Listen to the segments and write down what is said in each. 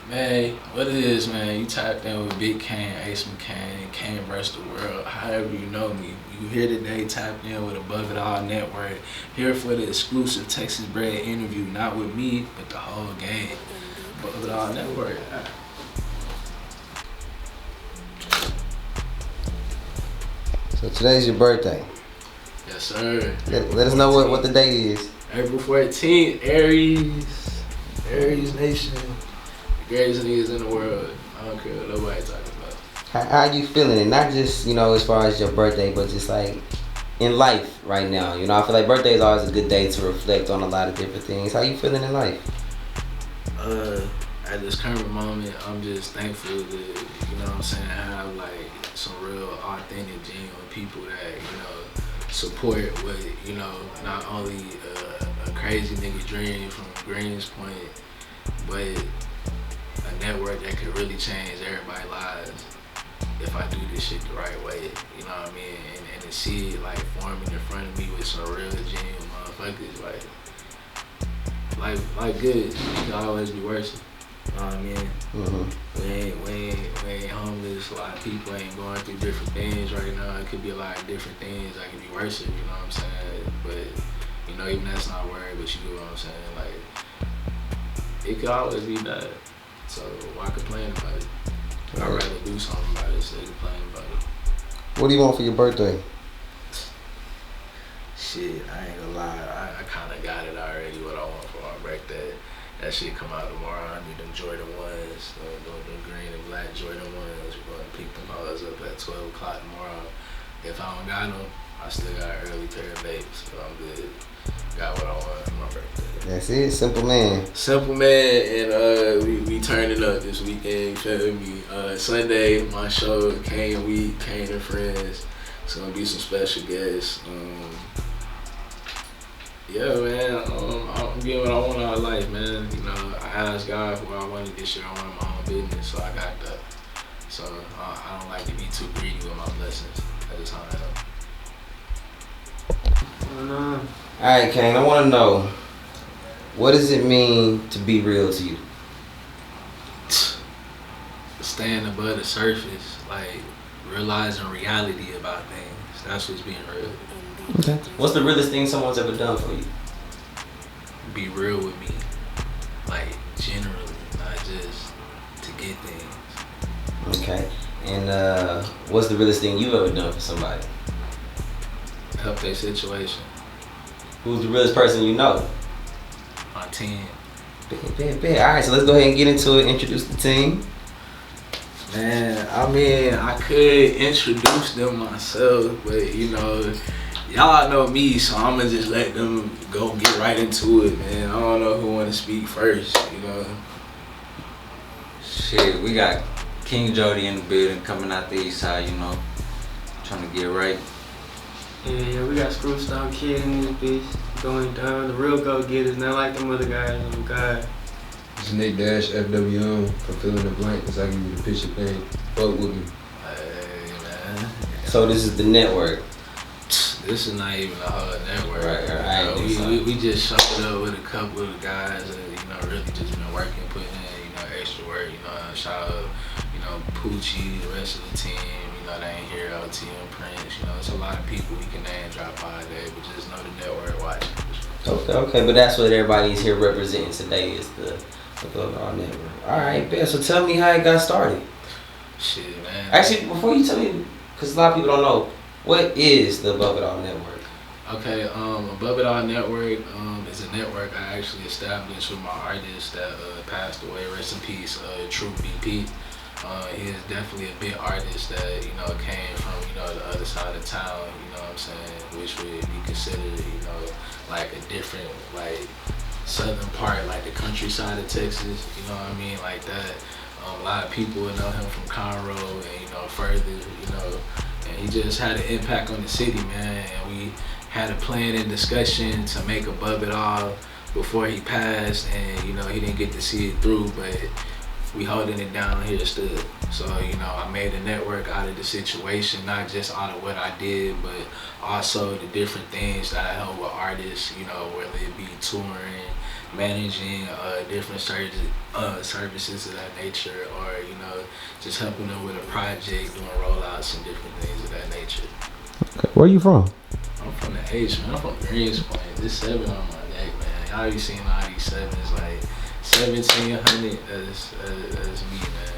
Man, what it is, man, you tapped in with Big Cain, Ace McCain, Cain versus the world, however you know me. You here today tapped in with Above It All Network, here for the exclusive Texas Bred interview, not with me, but the whole gang. Above It All Network. So today's your birthday. Yes, sir. Let us know what the date is. April 14th, Aries Nation. The greatest niggas in the world. I don't care what nobody talking about. How you feeling? And not just, as far as your birthday, but just like in life right now. I feel like birthday is always a good day to reflect on a lot of different things. How you feeling in life? At this current moment, I'm just thankful to, have like some real authentic, genuine people that, support what, not only a crazy nigga dream from Greens Point, but a network that could really change everybody's lives if I do this shit the right way, you know what I mean? And to see it like forming in front of me with some real genuine motherfuckers, like good, it can always be worse. You know what I mean? Mm-hmm. We ain't homeless. A lot of people ain't going through different things right now. It could be a lot of different things that could be worse, you know what I'm saying? But, even that's not worried, but you know what I'm saying? Like, it could always be bad. So why complain about it? I'd rather do something about it instead of complaining about it. What do you want for your birthday? Shit, I ain't gonna lie. I kinda got it already, what I want for my birthday. That shit come out tomorrow. I need them Jordan 1s, the green and black Jordan 1s. We're gonna pick them hoes up at 12 o'clock tomorrow. If I don't got them, I still got an early pair of babes, so I'm good. Got what I want for my birthday. That's it, simple man. Simple man, and we turning up this weekend, you feel me? Sunday, my show, Cain Week, Cain and Friends. It's gonna be some special guests. Yeah, man, I'm getting what I want out of life, man. I asked God for what I wanted this year. I wanted my own business, so I got that. So I don't like to be too greedy with my blessings. That's just how I am. Alright, Cain, I want to know, what does it mean to be real to you? Staying above the surface, like realizing reality about things. That's what's being real. Okay. What's the realest thing someone's ever done for you? Be real with me, like generally, not just to get things. Okay. And what's the realest thing you've ever done for somebody? Help their situation. Who's the realest person you know? My team. Bet. Alright, so let's go ahead and get into it. Introduce the team. Man, I could introduce them myself, but y'all know me, so I'm gonna just let them go get right into it, man. I don't know who wanna speak first, Shit, we got King Jody in the building coming out the east side, trying to get right. Yeah, we got Screwstone Kid in this bitch going down. The real go-getters, not like them other guys. Oh God. It's Nick Dash FWM from Filling the Blank. That's how I give you the picture thing. Fuck with me. Hey, man. So this is the network. This is not even a whole network. Right. We just showed up with a couple of the guys that, really just been working, putting in, extra work, shout out, Poochie, the rest of the team, they ain't here, LT and Prince, it's a lot of people we can name drop by today, but just know the network watching. Okay, but that's what everybody's here representing today is the Above It All Network. Alright, Ben, so tell me how it got started. Shit, man. Actually, before you tell me, because a lot of people don't know, what is the Above It All Network? Okay, Above It All Network is a network I actually established with my artist that passed away, rest in peace, True BP. He is definitely a big artist that, came from, the other side of town, which would be considered, like a different, like, southern part, like the countryside of Texas, like that. A lot of people would know him from Conroe and, further, and he just had an impact on the city, man, and we had a plan and discussion to make Above It All before he passed, and, he didn't get to see it through, but we holding it down here still. So, you know, I made a network out of the situation, not just out of what I did, but also the different things that I help with artists, you know, whether it be touring, managing different services of that nature, or, you know, just helping them with a project, doing rollouts and different things of that nature. Okay. Where you from? I'm from the H, man. I'm from Greens Point. This 7 on my neck, man. Y'all be seeing all these 7s, like 1700. That's me, man.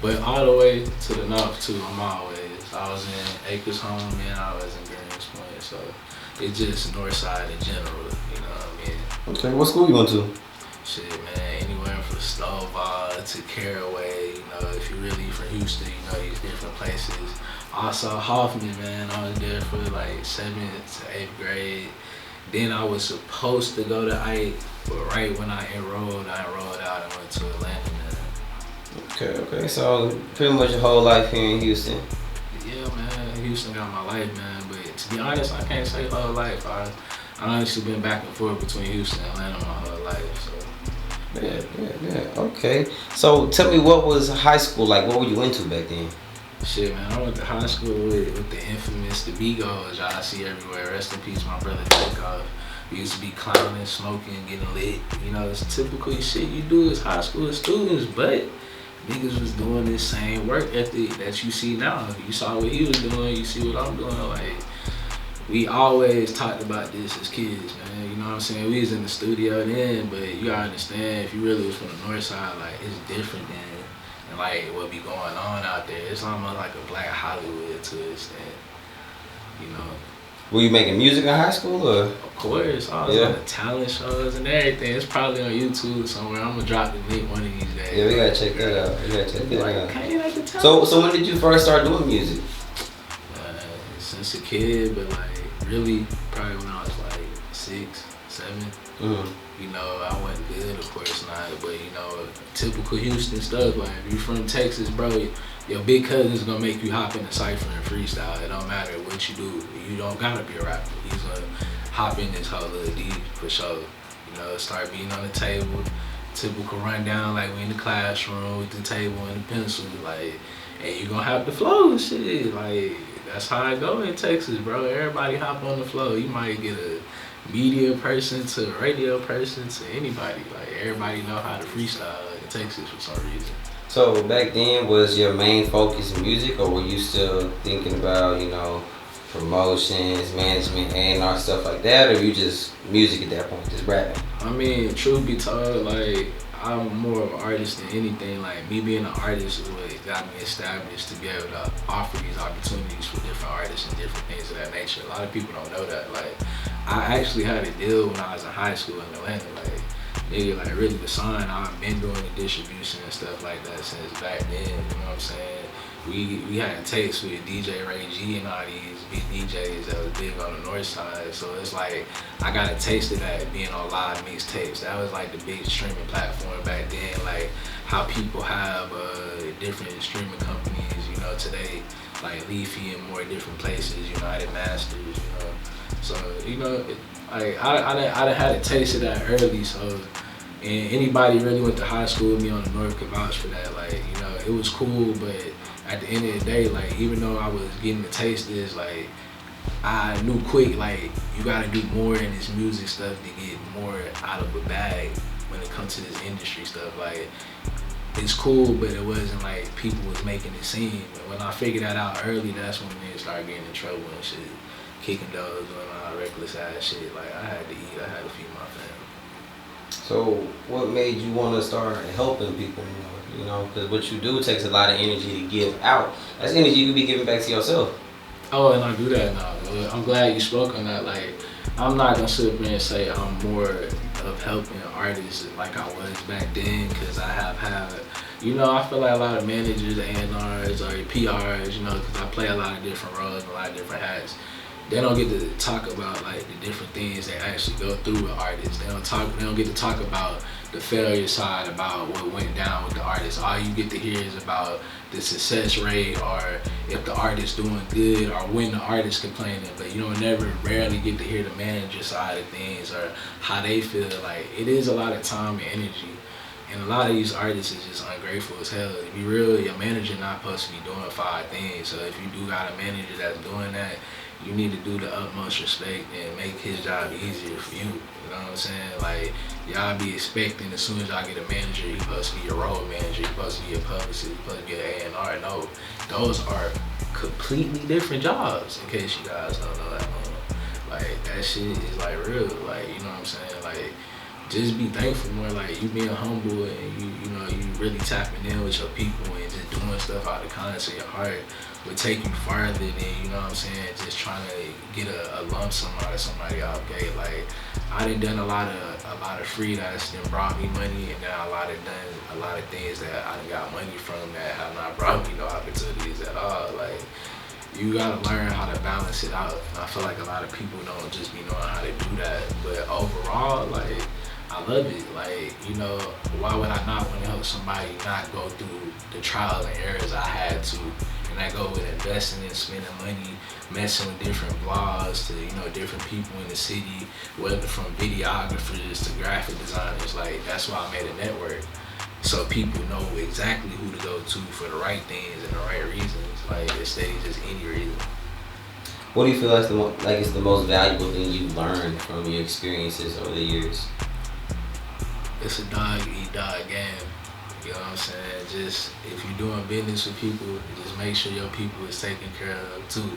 But all the way to the north too. I was in Acres Home, and I was in Greens Point. So it's just north side in general. You know what I mean? Okay, what school you went to? Shit, man. Anywhere from Stovall to Caraway. You know, if you're really from Houston, you know these different places. Also Hoffman, man. I was there for like 7th to 8th grade. Then I was supposed to go to Ike, but right when I enrolled out and went to Atlanta, man. Okay. So pretty much your whole life here in Houston. Yeah, man. Houston got my life, man. But to be honest, I can't say whole life. I honestly been back and forth between Houston and Atlanta my whole life. So Yeah. Okay. So tell me, what was high school like? What were you into back then? shit, man. I went to high school with the infamous, the Bigos, y'all see everywhere. Rest in peace, my brother Takeoff. We used to be clowning, smoking, getting lit. You know, it's typical shit you do as high school students, but niggas was doing this same work ethic that you see now. You saw what he was doing, you see what I'm doing. Like, we always talked about this as kids, man. You know what I'm saying? We was in the studio then, but you gotta understand, if you really was from the north side, like, it's different than like what be going on out there. It's almost like a black Hollywood to an extent, you know. Were you making music in high school, or? Of course, I was on the talent shows and everything. It's probably on YouTube somewhere. I'm gonna drop the link one of these days. Yeah, we gotta check that out. We gotta check that like, out. Cain at the talent. So when did you first start doing music? Since a kid, but like really probably when I was like 6, 7. Mm-hmm. You know, I wasn't good, of course not, but you know, typical Houston stuff. Like if you from Texas, bro, your big cousin's gonna make you hop in the cypher and freestyle. It don't matter what you do. You don't gotta be a rapper. He's gonna hop in this whole little D for sure. You know, start beating on the table. Typical rundown, like we in the classroom with the table and the pencil. Like, and you gonna have the flow and shit. Like, that's how I go in Texas, bro. Everybody hop on the flow. You might get a media person to a radio person to anybody. Like, everybody know how to freestyle in Texas for some reason. So back then, was your main focus music, or were you still thinking about, you know, promotions, management, A&R, stuff like that, or you just music at that point, just rapping? I mean, truth be told, like, I'm more of an artist than anything. Like, me being an artist is what got me established to be able to offer these opportunities for different artists and different things of that nature. A lot of people don't know that. Like, I actually had a deal when I was in high school in Atlanta. Like, nigga, like, really the sign, I've been doing the distribution and stuff like that since back then, you know what I'm saying? We had tapes with DJ Ray G and all these big DJs that was big on the north side. So it's like, I got a taste of that being on live mixtapes. That was like the big streaming platform back then, like how people have different streaming companies, you know, today, like Leafy and more different places, United Masters, you know. So, you know, I done had a taste of that early, so, and anybody really went to high school with me on the north could vouch for that. Like, you know, it was cool, but at the end of the day, like, even though I was getting to taste this, like, I knew quick, like, you gotta do more in this music stuff to get more out of a bag when it comes to this industry stuff. Like, it's cool, but it wasn't like people was making it seem. And when I figured that out early, that's when niggas started getting in trouble and shit, kicking doors, doing all reckless ass shit. Like, I had to eat, I had to feed my family. So what made you want to start helping people more? You know, because what you do takes a lot of energy to give out. That's energy you could be giving back to yourself. Oh, and I do that now. But I'm glad you spoke on that. Like, I'm not gonna sit up here and say I'm more of helping artists like I was back then, because I have had, you know, I feel like a lot of managers, A&Rs, or PRs, you know, because I play a lot of different roles and a lot of different hats. They don't get to talk about like the different things they actually go through with artists. They don't get to talk about the failure side, about what went down with the artist. All you get to hear is about the success rate, or if the artist doing good, or when the artist complaining. But you don't rarely get to hear the manager side of things, or how they feel. Like, it is a lot of time and energy. And a lot of these artists is just ungrateful as hell. To be real, your manager not supposed to be doing 5 things. So if you do got a manager that's doing that, you need to do the utmost respect and make his job easier for you. You know what I'm saying? Like, y'all be expecting as soon as y'all get a manager, he supposed to be your road manager, he supposed to be a publicist, he supposed to be an A&R. No, those are completely different jobs, in case you guys don't know that. Like, that shit is like real. Like, you know what I'm saying? Like, just be thankful more. Like, you being humble and you know, you really tapping in with your people and just doing stuff out of the kindness of your heart would take you farther than, you know what I'm saying, just trying to get a lump sum out of somebody out gate. Like, I done a lot of free that's done brought me money, and then done a lot of things that I done got money from that have not brought me no opportunities at all. Like, you gotta learn how to balance it out. And I feel like a lot of people don't just be knowing how to do that. But overall, like, I love it. Like, you know, why would I not want to help somebody not go through the trials and errors I had to? And I go with investing and spending money, messing with different blogs to, you know, different people in the city, whether from videographers to graphic designers. Like, that's why I made a network. So people know exactly who to go to for the right things and the right reasons. Like, instead of just any reason. What do you feel like is the most valuable thing you've learned from your experiences over the years? It's a dog eat dog game. You know what I'm saying? Just, if you're doing business with people, just make sure your people is taken care of too.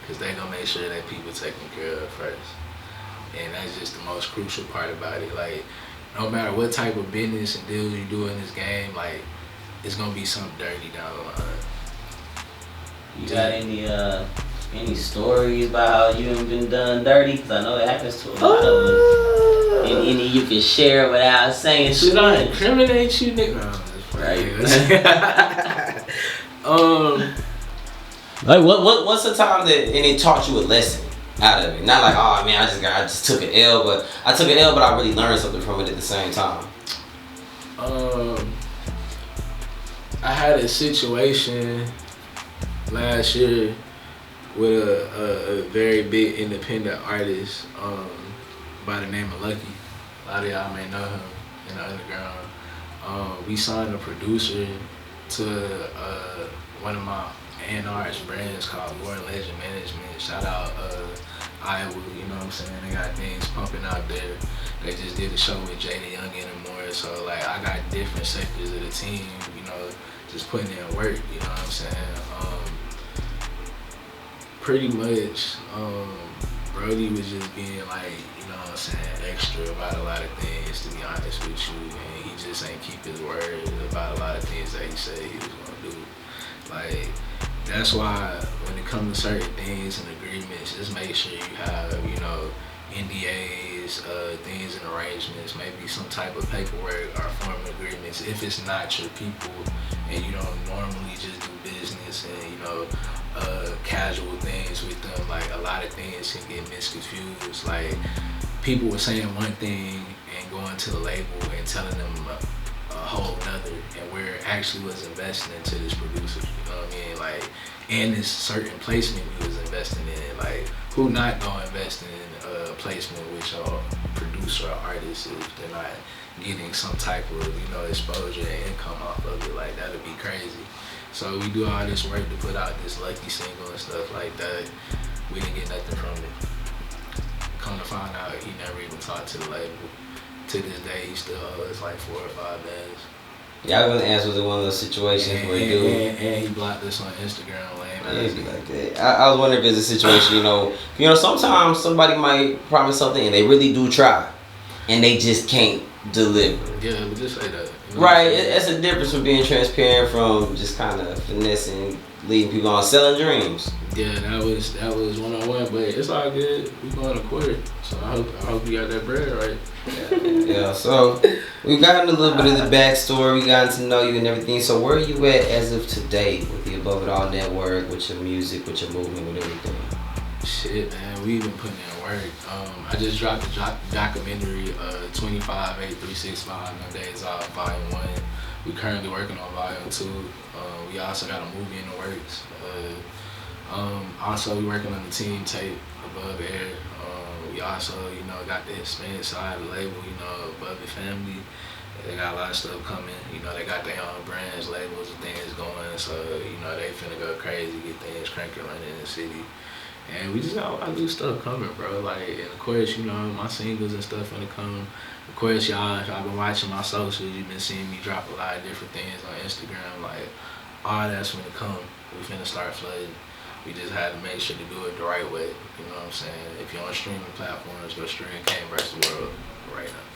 Because they gonna make sure that people taken care of first. And that's just the most crucial part about it. Like, no matter what type of business and deals you do in this game, like, it's gonna be something dirty down the line. You got any stories about how you have been done dirty? Because I know it happens to a lot of us. Any you can share without saying Should too I much? incriminate you, nigga? No, Right. Like, what's the time that and it taught you a lesson out of it? Not like, oh man, I just took an L, but I took an L, but I really learned something from it at the same time. I had a situation last year with a very big independent artist by the name of Lucky. A lot of y'all may know him in the underground. We signed a producer to one of my A&R's brands called Legend Management. Shout out Iowa, you know what I'm saying? They got things pumping out there. They just did a show with Jada Young and more. So, like, I got different sectors of the team, you know, just putting in work, you know what I'm saying? Pretty much, Brody was just being like, you know what I'm saying, extra about a lot of things, to be honest with you. And he just ain't keep his word about a lot of things that he said he was gonna do. Like, that's why when it comes to certain things and agreements, just make sure you have, you know, NDAs, things and arrangements, maybe some type of paperwork or formal agreements if it's not your people and you don't normally just do business and, you know, casual things with them. Like, a lot of things can get misconfused. Like, people were saying one thing and going to the label and telling them a whole nother, and where it actually was investing into this producer, you know what I mean? Like, and this certain placement we was investing in. Like, who not gonna invest in a placement with your producer or artist if they're not getting some type of, you know, exposure and income off of it? Like, that'd be crazy. So we do all this work to put out this Lucky single and stuff like that. We didn't get nothing from it. Come to find out, he never even talked to the label. To this day, he still owes like 4 or 5 days. Yeah, I was gonna ask, was it one of those situations where and he blocked us on Instagram, lame. Yeah, it'd be like that. I was wondering if it's a situation, you know, sometimes somebody might promise something and they really do try, and they just can't deliver. Yeah, but just say that. You know, Right, it's a difference from being transparent from just kind of finessing, leading people on, selling dreams. Yeah, that was 101, but it's all good. We going to court, so I hope you got that bread right. Yeah, so we got into a little bit of the backstory, we got to know you and everything. So where are you at as of today with the Above It All network, with your music, with your movement, with everything? Shit, man, we've been putting in work. I just dropped a documentary, 25-8-365 No Days Off, Volume 1. We currently working on Volume 2. We also got a movie in the works. Also, we working on the team tape, Above Air. We also, you know, got the Hispanic side of the label, you know, Above the Family. They got a lot of stuff coming. You know, they got their own brands, labels, and things going. So, you know, they finna go crazy, get things cranking running in the city. And we just got a lot of new stuff coming, bro. Like, and of course, you know, my singles and stuff finna come. Of course, y'all, if y'all been watching my socials, you've been seeing me drop a lot of different things on Instagram. Like, all that's finna come. We finna start flooding. We just had to make sure to do it the right way. You know what I'm saying? If you're on streaming platforms, go stream Cain vs. the World right now.